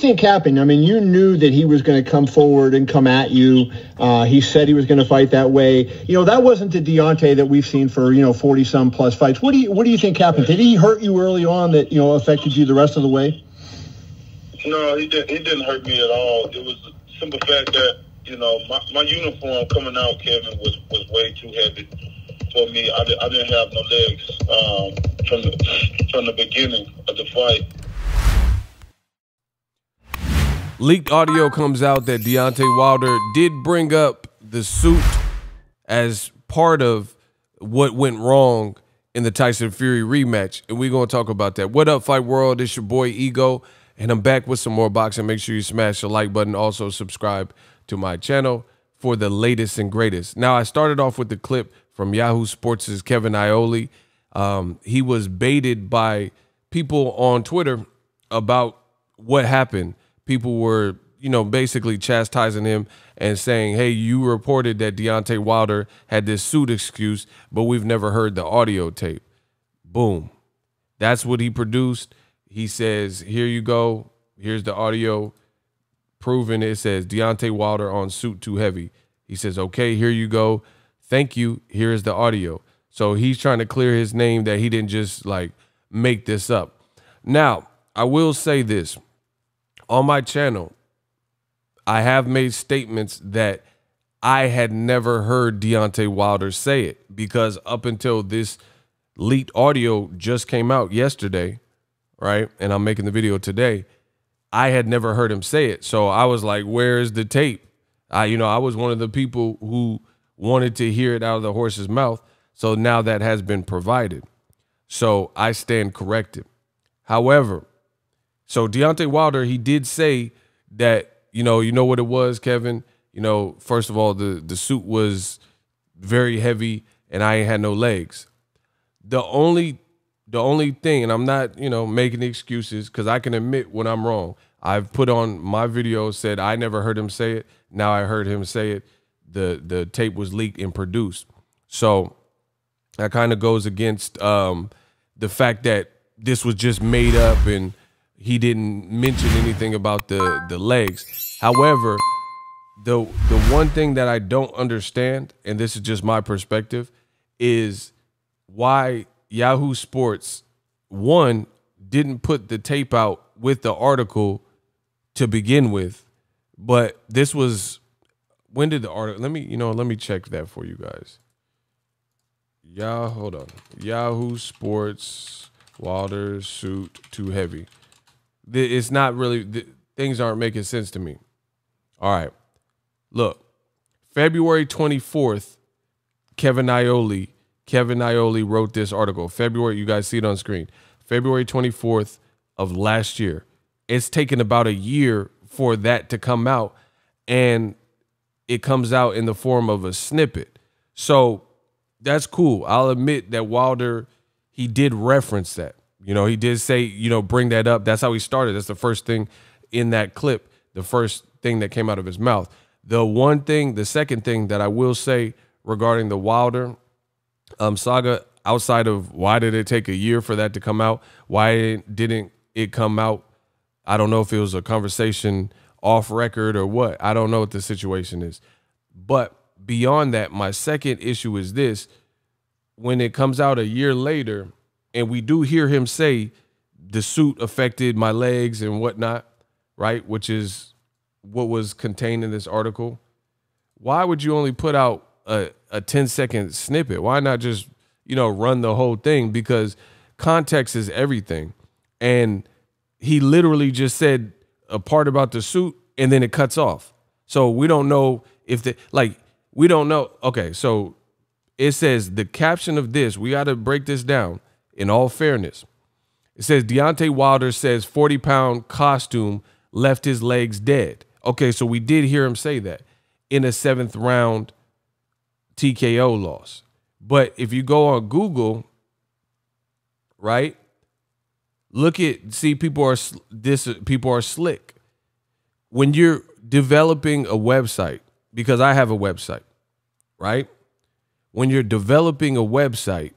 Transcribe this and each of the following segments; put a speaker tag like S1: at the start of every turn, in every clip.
S1: think happened? I mean, you knew that he was going to come forward and come at you. He said he was going to fight that way. That wasn't the Deontay that we've seen for 40-some plus fights. What do you think happened? Did he hurt you early on that affected you the rest of the way?
S2: No, he didn't hurt me at all. It was the simple fact that my uniform coming out, Kevin, was way too heavy for me. I didn't have no legs from the beginning of the fight.
S3: Leaked audio comes out that Deontay Wilder did bring up the suit as part of what went wrong in the Tyson Fury rematch, and we're going to talk about that. What up, Fight World? It's your boy Ego, and I'm back with some more boxing. Make sure you smash the like button. Also subscribe to my channel for the latest and greatest. Now, I started off with the clip from Yahoo Sports' Kevin Iole. He was baited by people on Twitter about what happened. People were, basically chastising him and saying, hey, you reported that Deontay Wilder had this suit excuse, but we've never heard the audio tape. Boom. That's what he produced. He says, here you go. Here's the audio proving it. Says Deontay Wilder on suit too heavy. He says, okay, here you go. Thank you. Here's the audio. So he's trying to clear his name that he didn't just make this up. Now, I will say this. On my channel, I have made statements that I had never heard Deontay Wilder say it, because up until this leaked audio just came out yesterday, right? And I'm making the video today. I had never heard him say it. So I was like, where is the tape? I was one of the people who wanted to hear it out of the horse's mouth. So now that has been provided. So I stand corrected. However, so Deontay Wilder, he did say that, you know what it was, Kevin? First of all, the suit was very heavy and I ain't had no legs. The only thing, and I'm not, making excuses, because I can admit when I'm wrong. I've put on my video, said I never heard him say it. Now I heard him say it. The tape was leaked and produced. So that kind of goes against the fact that this was just made up and he didn't mention anything about the legs. However, the one thing that I don't understand, and this is just my perspective, is why Yahoo Sports, one, didn't put the tape out with the article to begin with. But this was, when did the article, let me check that for you guys. Hold on. Yahoo Sports, Wilder suit too heavy. It's not really, things aren't making sense to me. All right. Look, February 24th, Kevin Iole wrote this article. February, you guys see it on screen. February 24th of last year. It's taken about a year for that to come out, and it comes out in the form of a snippet. So that's cool. I'll admit that Wilder, he did reference that. He did say, bring that up. That's how he started. That's the first thing in that clip, the first thing that came out of his mouth. The second thing that I will say regarding the Wilder saga, outside of why did it take a year for that to come out? Why didn't it come out? I don't know if it was a conversation off record or what. I don't know what the situation is. But beyond that, my second issue is this. When it comes out a year later, and we do hear him say the suit affected my legs and whatnot, right? Which is what was contained in this article. Why would you only put out a 10-second snippet? Why not just, run the whole thing? Because context is everything. And he literally just said a part about the suit and then it cuts off. So we don't know if we don't know. Okay, so it says the caption of this, we got to break this down. In all fairness, it says Deontay Wilder says 40-pound costume left his legs dead. Okay, so we did hear him say that in a 7th round TKO loss. But if you go on Google, right, see, people are slick. When you're developing a website, because I have a website, right? When you're developing a website,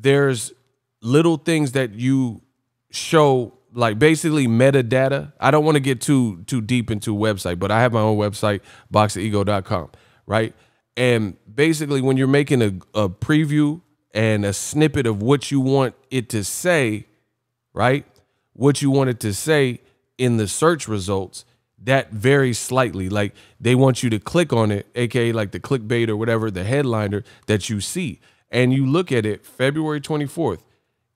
S3: there's little things that you show like basically metadata. I don't want to get too deep into website, but I have my own website, boxingego.com, right? And basically when you're making a preview and a snippet of what you want it to say, right? What you want it to say in the search results, that varies slightly. Like they want you to click on it, aka like the clickbait or whatever, the headliner that you see. And you look at it, February 24th,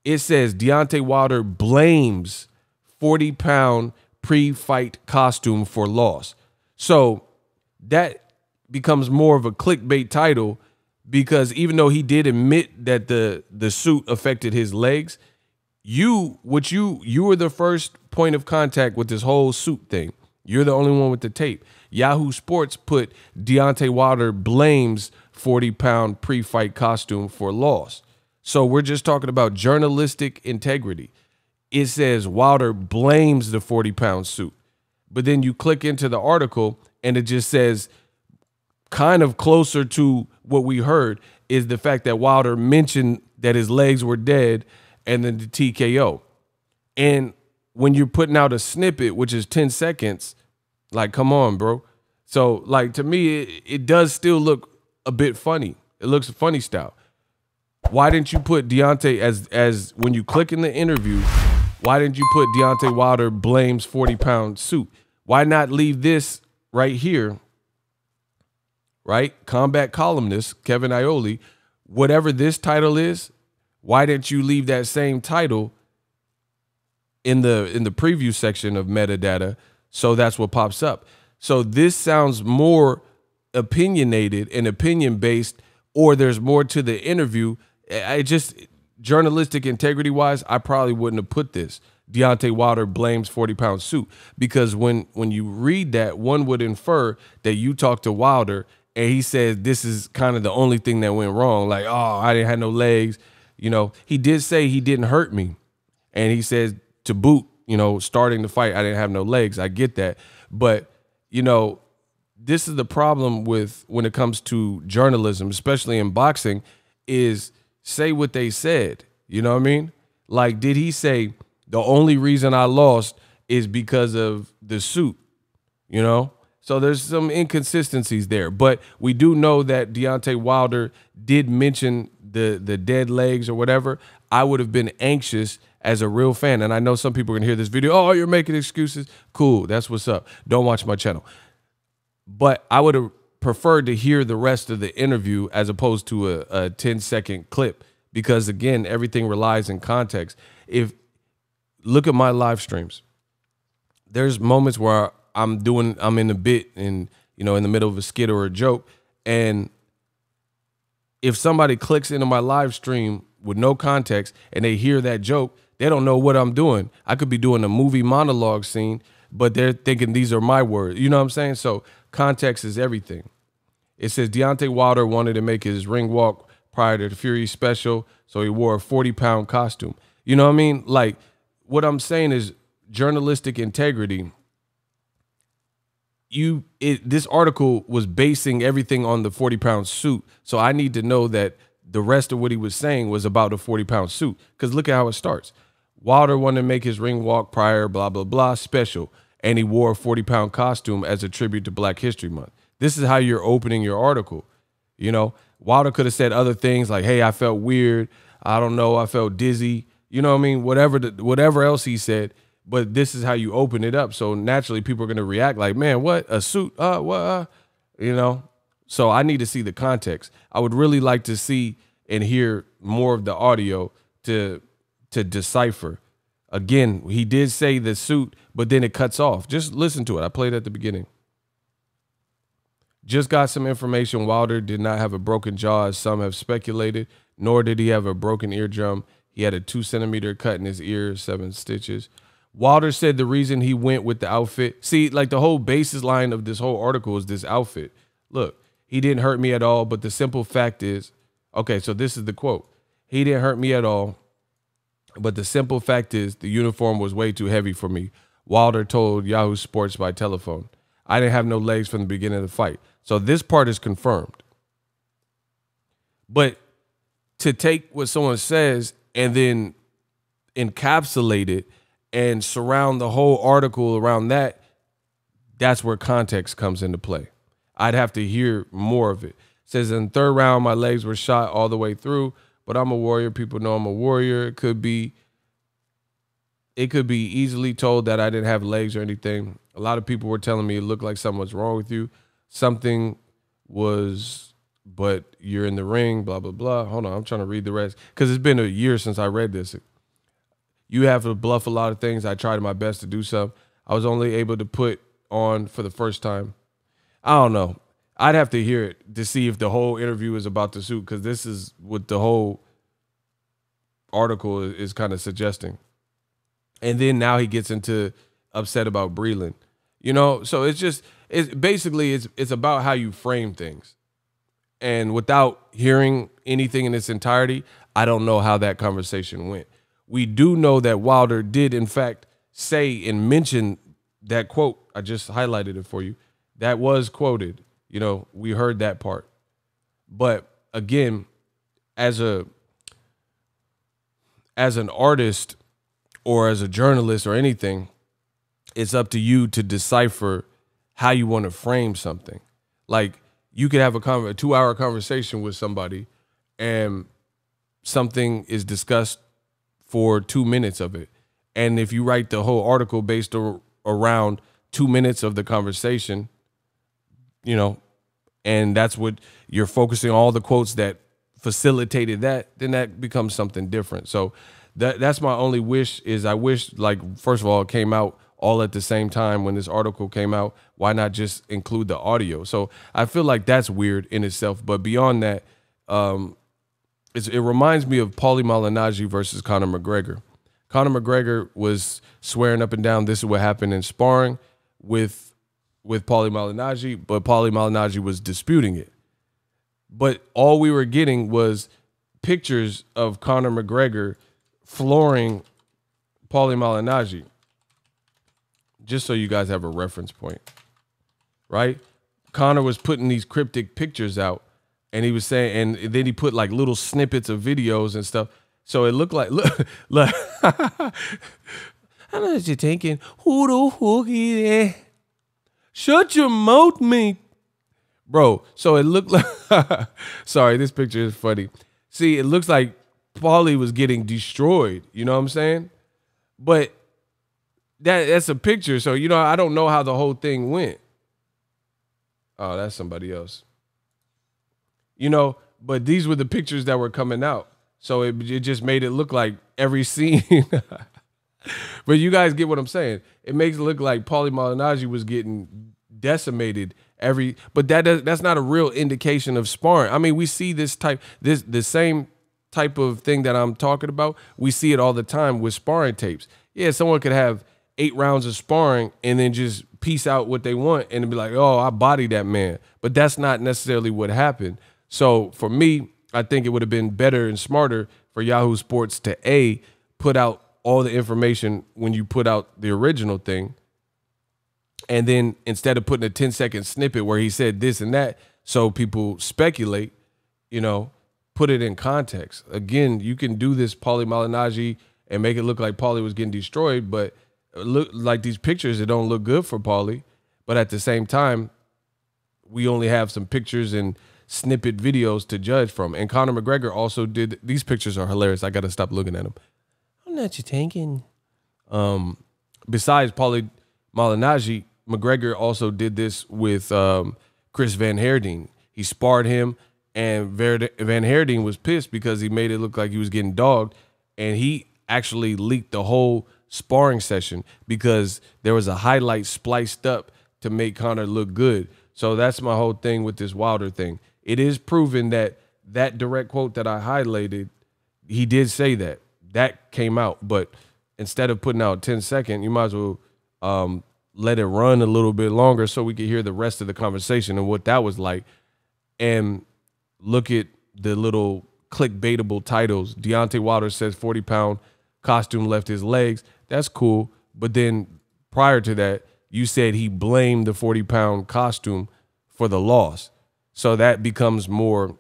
S3: it says Deontay Wilder blames 40-pound pre-fight costume for loss. So that becomes more of a clickbait title, because even though he did admit that the suit affected his legs, you were the first point of contact with this whole suit thing. You're the only one with the tape. Yahoo Sports put Deontay Wilder blames 40-pound pre-fight costume for loss. So we're just talking about journalistic integrity. It says Wilder blames the 40-pound suit. But then you click into the article and it just says, kind of closer to what we heard, is the fact that Wilder mentioned that his legs were dead and then the TKO. And when you're putting out a snippet, which is 10 seconds, like, come on, bro. So, like, to me, it does still look a bit funny. It looks funny style. Why didn't you put Deontay as when you click in the interview, why didn't you put Deontay Wilder blames 40-pound suit? Why not leave this right here, right? Combat columnist, Kevin Iole, whatever this title is, why didn't you leave that same title in the preview section of metadata? So that's what pops up. So this sounds more opinionated and opinion-based, or there's more to the interview. I just, journalistic integrity-wise, I probably wouldn't have put this. Deontay Wilder blames 40-pound suit, because when you read that, one would infer that you talked to Wilder and he says this is kind of the only thing that went wrong. Like, oh, I didn't have no legs. You know, he did say he didn't hurt me. And he says to boot, you know, starting the fight, I didn't have no legs. I get that. But, you know, this is the problem with when it comes to journalism, especially in boxing, is say what they said. You know what I mean? Like, did he say the only reason I lost is because of the suit? You know? So there's some inconsistencies there. But we do know that Deontay Wilder did mention the dead legs or whatever. I would have been anxious as a real fan. And I know some people are going to hear this video, oh, you're making excuses. Cool, that's what's up. Don't watch my channel. But I would have preferred to hear the rest of the interview as opposed to a 10-second clip, because, again, everything relies in context. Look at my live streams. There's moments where I'm in a bit and, you know, in the middle of a skit or a joke, and if somebody clicks into my live stream with no context and they hear that joke, they don't know what I'm doing. I could be doing a movie monologue scene, but they're thinking these are my words. You know what I'm saying? So context is everything. It says Deontay Wilder wanted to make his ring walk prior to the Fury special, so he wore a 40-pound costume. You know what I mean? Like, what I'm saying is journalistic integrity. This article was basing everything on the 40-pound suit, so I need to know that the rest of what he was saying was about a 40-pound suit, because look at how it starts. Wilder wanted to make his ring walk prior, blah, blah, blah, special, and he wore a 40-pound costume as a tribute to Black History Month. This is how you're opening your article. You know, Wilder could have said other things like, hey, I felt weird. I don't know. I felt dizzy. You know what I mean? Whatever else he said, but this is how you open it up. So naturally people are going to react like, man, what? A suit? What? You know? So I need to see the context. I would really like to see and hear more of the audio to decipher. Again, he did say the suit, but then it cuts off. Just listen to it. I played at the beginning. Just got some information. Wilder did not have a broken jaw, as some have speculated, nor did he have a broken eardrum. He had a 2-centimeter cut in his ear, 7 stitches. Wilder said the reason he went with the outfit. See, like the whole basis line of this whole article is this outfit. Look, he didn't hurt me at all, but the simple fact is, okay, so this is the quote. He didn't hurt me at all, but the simple fact is the uniform was way too heavy for me. Wilder told Yahoo Sports by telephone. I didn't have no legs from the beginning of the fight. So this part is confirmed. But to take what someone says and then encapsulate it and surround the whole article around that, that's where context comes into play. I'd have to hear more of it. It says, in the third round, my legs were shot all the way through, but I'm a warrior. People know I'm a warrior. It could be easily told that I didn't have legs or anything. A lot of people were telling me it looked like something was wrong with you. Something was, but you're in the ring, blah, blah, blah. Hold on, I'm trying to read the rest because it's been a year since I read this. You have to bluff a lot of things. I tried my best to do some. I was only able to put on for the first time. I don't know. I'd have to hear it to see if the whole interview is about the suit, because this is what the whole article is kind of suggesting. And then now he gets into upset about Breland. You know, so it's basically about how you frame things. And without hearing anything in its entirety, I don't know how that conversation went. We do know that Wilder did, in fact, say and mention that quote. I just highlighted it for you. That was quoted. You know, we heard that part. But again, as an artist or as a journalist or anything, it's up to you to decipher how you want to frame something. Like, you could have a 2-hour conversation with somebody and something is discussed for 2 minutes of it. And if you write the whole article based around 2 minutes of the conversation, you know, and that's what you're focusing on, all the quotes that facilitated that, then that becomes something different. So that's my only wish. Is I wish, like, first of all, it came out all at the same time when this article came out. Why not just include the audio? So I feel like that's weird in itself. But beyond that, it reminds me of Paulie Malignaggi versus Conor McGregor. Conor McGregor was swearing up and down this is what happened in sparring with Paulie Malignaggi, but Paulie Malignaggi was disputing it. But all we were getting was pictures of Conor McGregor flooring Paulie Malignaggi. Just so you guys have a reference point, right? Conor was putting these cryptic pictures out, and he was saying, and then he put like little snippets of videos and stuff. So it looked like, look. I know what you're thinking. Who the fuck is that? Shut your mouth, mate. Bro, so it looked like, sorry, this picture is funny. See, it looks like Paulie was getting destroyed. You know what I'm saying? But that's a picture. So, you know, I don't know how the whole thing went. Oh, that's somebody else. You know, but these were the pictures that were coming out. So it just made it look like every scene. But you guys get what I'm saying. It makes it look like Paulie Malignaggi was getting decimated but that's not a real indication of sparring. I mean, we see the same type of thing that I'm talking about. We see it all the time with sparring tapes. Yeah, someone could have 8 rounds of sparring and then just piece out what they want and be like, oh, I bodied that man. But that's not necessarily what happened. So for me, I think it would have been better and smarter for Yahoo Sports to put out all the information when you put out the original thing. And then instead of putting a 10-second snippet where he said this and that, so people speculate, you know, put it in context. Again, you can do this Paulie Malignaggi and make it look like Paulie was getting destroyed, but look like these pictures, it don't look good for Paulie. But at the same time, we only have some pictures and snippet videos to judge from. And Conor McGregor also did, these pictures are hilarious. I got to stop looking at them. I'm not you thinking. Besides Paulie Malignaggi, McGregor also did this with Chris Van Heerden. He sparred him, and Van Heerden was pissed because he made it look like he was getting dogged, and he actually leaked the whole sparring session because there was a highlight spliced up to make Conor look good. So that's my whole thing with this Wilder thing. It is proven that that direct quote that I highlighted, he did say that. That came out, but instead of putting out 10-second, you might as well let it run a little bit longer so we could hear the rest of the conversation and what that was like. And look at the little clickbaitable titles. Deontay Wilder says 40-pound costume left his legs. That's cool. But then prior to that, you said he blamed the 40-pound costume for the loss. So that becomes more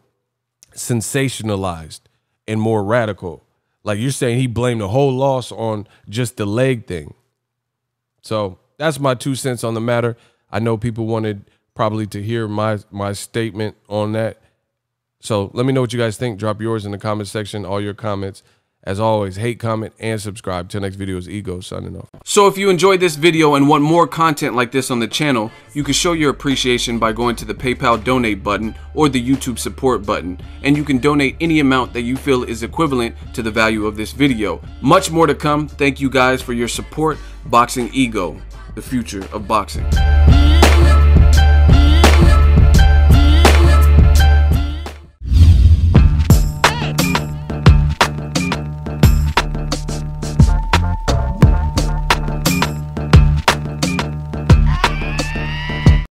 S3: sensationalized and more radical. Like you're saying he blamed the whole loss on just the leg thing. So that's my 2 cents on the matter. I know people wanted probably to hear my statement on that. So let me know what you guys think. Drop yours in the comment section, all your comments. As always, hate, comment, and subscribe. Till next video is Ego signing off. So if you enjoyed this video and want more content like this on the channel, you can show your appreciation by going to the PayPal donate button or the YouTube support button. And you can donate any amount that you feel is equivalent to the value of this video. Much more to come. Thank you guys for your support. Boxingego, the future of boxing.